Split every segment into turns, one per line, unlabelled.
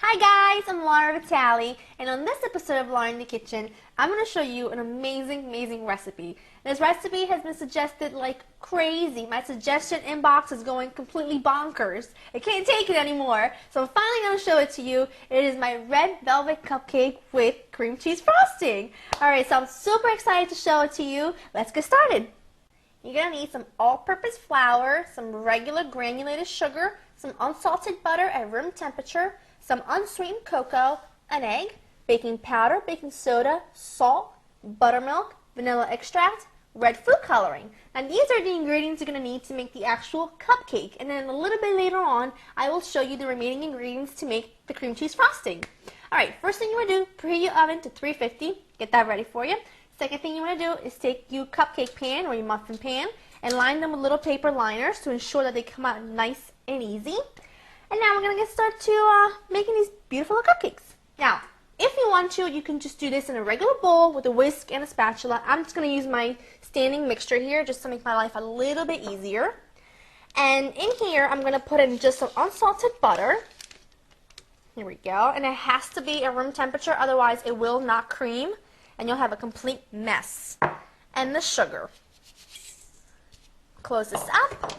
Hi guys, I'm Laura Vitale, and on this episode of Laura in the Kitchen, I'm going to show you an amazing recipe. This recipe has been suggested like crazy. My suggestion inbox is going completely bonkers. I can't take it anymore, so I'm finally going to show it to you. It is my red velvet cupcake with cream cheese frosting. Alright, so I'm super excited to show it to you. Let's get started. You're going to need some all-purpose flour, some regular granulated sugar, some unsalted butter at room temperature, some unsweetened cocoa, an egg, baking powder, baking soda, salt, buttermilk, vanilla extract, red food coloring. Now these are the ingredients you're going to need to make the actual cupcake, and then a little bit later on I will show you the remaining ingredients to make the cream cheese frosting. Alright, first thing you want to do, preheat your oven to 350, get that ready for you. Second thing you want to do is take your cupcake pan or your muffin pan and line them with little paper liners to ensure that they come out nice and easy. And now we're going to get started to making these beautiful cupcakes. Now, if you want to, you can just do this in a regular bowl with a whisk and a spatula. I'm just going to use my standing mixture here just to make my life a little bit easier. And in here, I'm going to put in just some unsalted butter. Here we go. And it has to be at room temperature, otherwise it will not cream. And you'll have a complete mess. And the sugar. Close this up.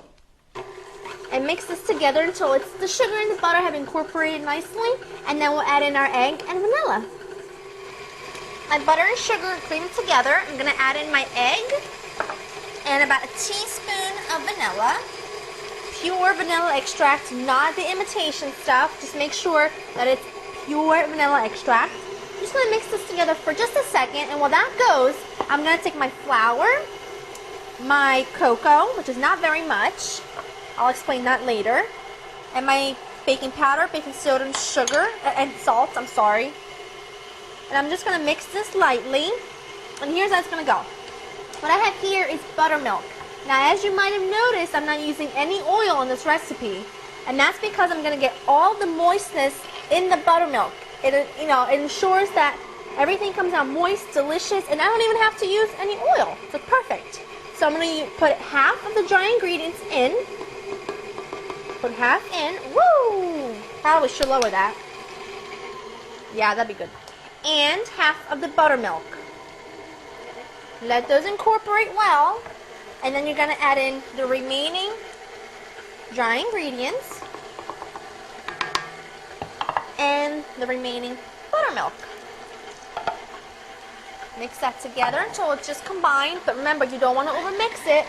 And mix this together until the sugar and the butter have incorporated nicely, and then we'll add in our egg and vanilla. My butter and sugar are creamed together. I'm going to add in my egg and about a teaspoon of vanilla. Pure vanilla extract, not the imitation stuff. Just make sure that it's pure vanilla extract. I'm just going to mix this together for just a second, and while that goes, I'm going to take my flour, my cocoa, which is not very much, I'll explain that later, and my baking powder, baking soda, and sugar, and salt, I'm sorry. And I'm just going to mix this lightly, and here's how it's going to go. What I have here is buttermilk. Now, as you might have noticed, I'm not using any oil in this recipe, and that's because I'm going to get all the moistness in the buttermilk. It ensures that everything comes out moist, delicious, and I don't even have to use any oil. So it's perfect. So I'm going to put half of the dry ingredients in. Put half in. Woo! Probably should lower that. Yeah, that'd be good. And half of the buttermilk. Let those incorporate well. And then you're going to add in the remaining dry ingredients and the remaining buttermilk. Mix that together until it's just combined. But remember, you don't want to overmix it,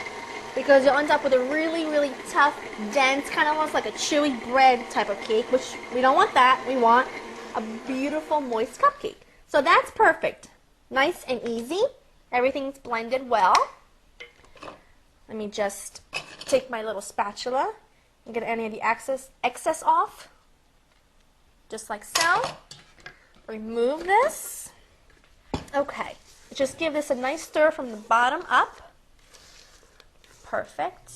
because you'll end up with a really tough, dense, kind of almost like a chewy bread type of cake, which we don't want that. We want a beautiful, moist cupcake. So that's perfect. Nice and easy. Everything's blended well. Let me just take my little spatula and get any of the excess off. Just like so. Remove this. Okay. Just give this a nice stir from the bottom up. Perfect.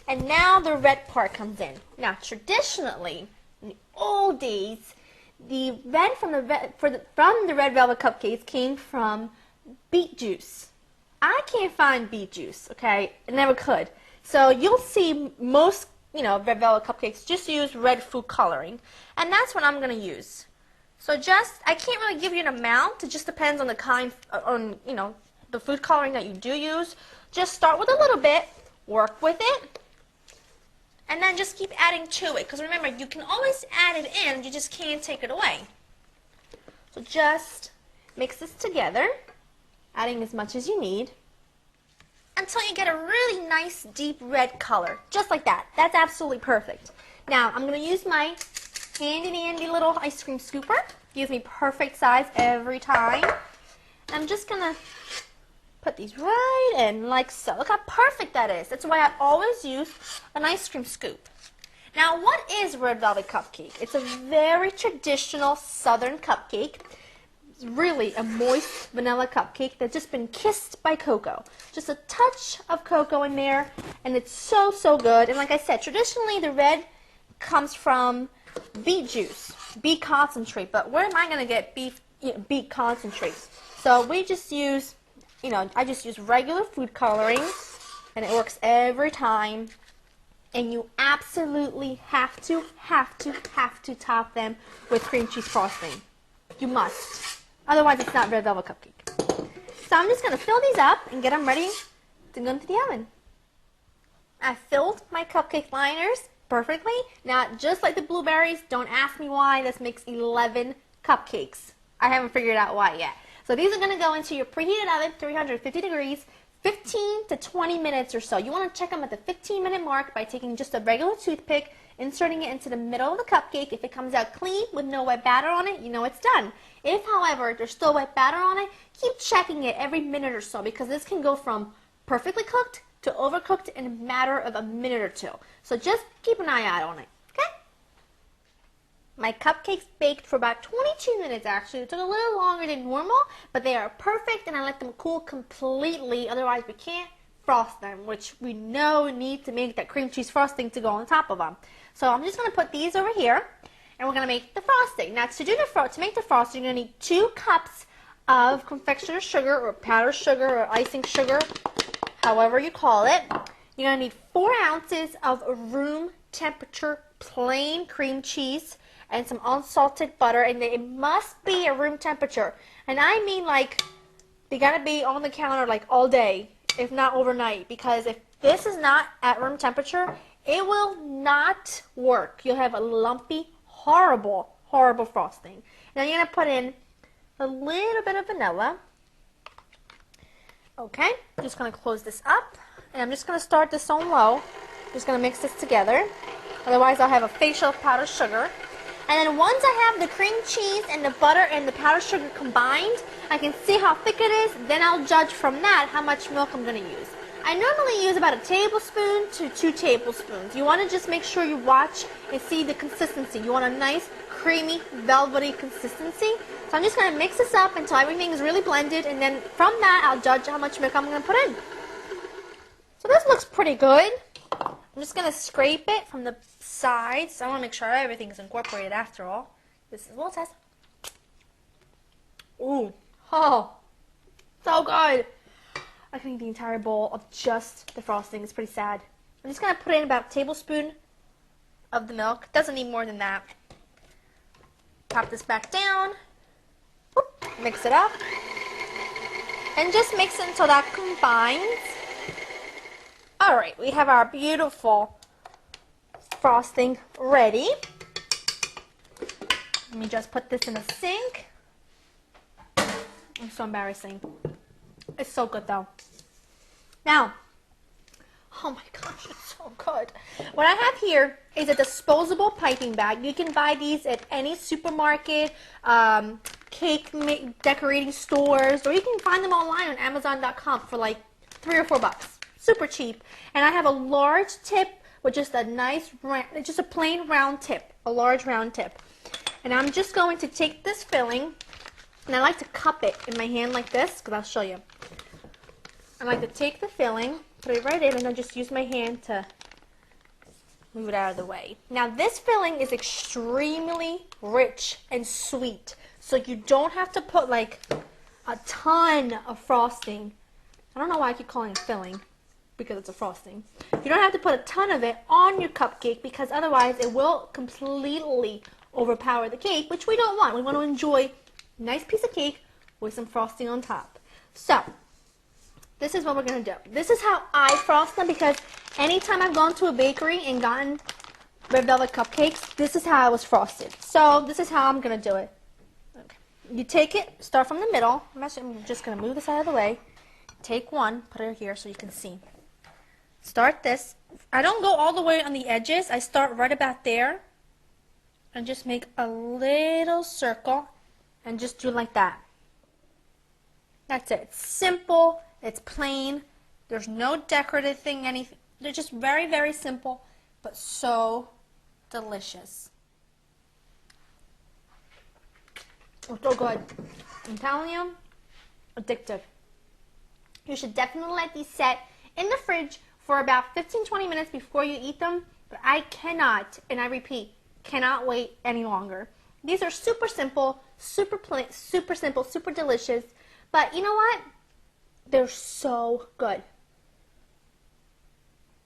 And now the red part comes in. Now, traditionally, in the old days, the red from the red velvet cupcakes came from beet juice. I can't find beet juice, okay? I never could. So you'll see most, red velvet cupcakes just use red food coloring, and that's what I'm going to use. So I can't really give you an amount. It just depends on the kind, the food coloring that you do use. Just start with a little bit, work with it, and then just keep adding to it. Because remember, you can always add it in, you just can't take it away. So just mix this together, adding as much as you need, until you get a really nice deep red color. Just like that. That's absolutely perfect. Now, I'm going to use my handy little ice cream scooper. Gives me perfect size every time. I'm just going to put these right in like so. Look how perfect that is. That's why I always use an ice cream scoop. Now, what is red velvet cupcake? It's a very traditional southern cupcake. It's really a moist vanilla cupcake that's just been kissed by cocoa. Just a touch of cocoa in there, and it's so good. And like I said, traditionally the red comes from beet juice, beet concentrate. But where am I going to get beet concentrate? So we just use, I just use regular food coloring, and it works every time. And you absolutely have to top them with cream cheese frosting. You must. Otherwise, it's not red velvet cupcake. So I'm just going to fill these up and get them ready to go into the oven. I filled my cupcake liners perfectly. Now, just like the blueberries, don't ask me why. This makes 11 cupcakes. I haven't figured out why yet. So these are going to go into your preheated oven, 350 degrees, 15 to 20 minutes or so. You want to check them at the 15-minute mark by taking just a regular toothpick, inserting it into the middle of the cupcake. If it comes out clean with no wet batter on it, you know it's done. If, however, there's still wet batter on it, keep checking it every minute or so, because this can go from perfectly cooked to overcooked in a matter of a minute or two. So just keep an eye out on it, okay? My cupcakes baked for about 22 minutes actually. It took a little longer than normal, but they are perfect, and I let them cool completely. Otherwise, we can't frost them, which we know we need to make that cream cheese frosting to go on top of them. So I'm just going to put these over here, and we're going to make the frosting. Now, to make the frosting, you're going to need 2 cups of confectioner's sugar or powdered sugar or icing sugar, however you call it. You're going to need 4 ounces of room temperature plain cream cheese and some unsalted butter, and it must be a room temperature. And I mean, like, they got to be on the counter like all day, if not overnight, because if this is not at room temperature, it will not work. You'll have a lumpy, horrible, horrible frosting. Now you're going to put in a little bit of vanilla. Okay, I'm just going to close this up, and I'm just going to start this on low. Just going to mix this together. Otherwise, I'll have a facial of powdered sugar. And then once I have the cream cheese and the butter and the powdered sugar combined, I can see how thick it is. Then I'll judge from that how much milk I'm going to use. I normally use about 1 tablespoon to 2 tablespoons. You want to just make sure you watch and see the consistency. You want a nice, creamy, velvety consistency. So I'm just going to mix this up until everything is really blended, and then from that, I'll judge how much milk I'm going to put in. So this looks pretty good. I'm just going to scrape it from the sides. I want to make sure everything is incorporated after all. This is a little test. Ooh. Oh. So good. I can eat the entire bowl of just the frosting. It's pretty sad. I'm just going to put in about 1 tablespoon of the milk. Doesn't need more than that. Pop this back down. Whoop. Mix it up. And just mix it until that combines. Alright, we have our beautiful frosting ready. Let me just put this in the sink. It's so embarrassing. It's so good though. Now, oh my gosh, it's so good. What I have here is a disposable piping bag. You can buy these at any supermarket, cake decorating stores, or you can find them online on Amazon.com for like $3 or $4. Super cheap. And I have a large tip with just a nice, just a plain round tip, a large round tip. And I'm just going to take this filling, and I like to cup it in my hand like this, because I'll show you. I like to take the filling, put it right in, and then just use my hand to move it out of the way. Now this filling is extremely rich and sweet, so you don't have to put like a ton of frosting. I don't know why I keep calling it filling, because it's a frosting. You don't have to put a ton of it on your cupcake, because otherwise it will completely overpower the cake, which we don't want. We want to enjoy a nice piece of cake with some frosting on top. So, this is what we're going to do. This is how I frost them, because anytime I've gone to a bakery and gotten red velvet cupcakes, this is how I was frosted. So, this is how I'm going to do it. Okay. You take it, start from the middle. I'm just going to move this out of the way. Take one, put it here so you can see. Start this. I don't go all the way on the edges. I start right about there and just make a little circle and just do like that. That's it. It's simple. It's plain. There's no decorative thing, anything. They're just very, very simple, but so delicious. It's so good. I'm telling you, addictive. You should definitely let these set in the fridge for about 15-20 minutes before you eat them, but I cannot, and I repeat, cannot wait any longer. These are super simple, super plain, super simple, super delicious, but you know what? They're so good.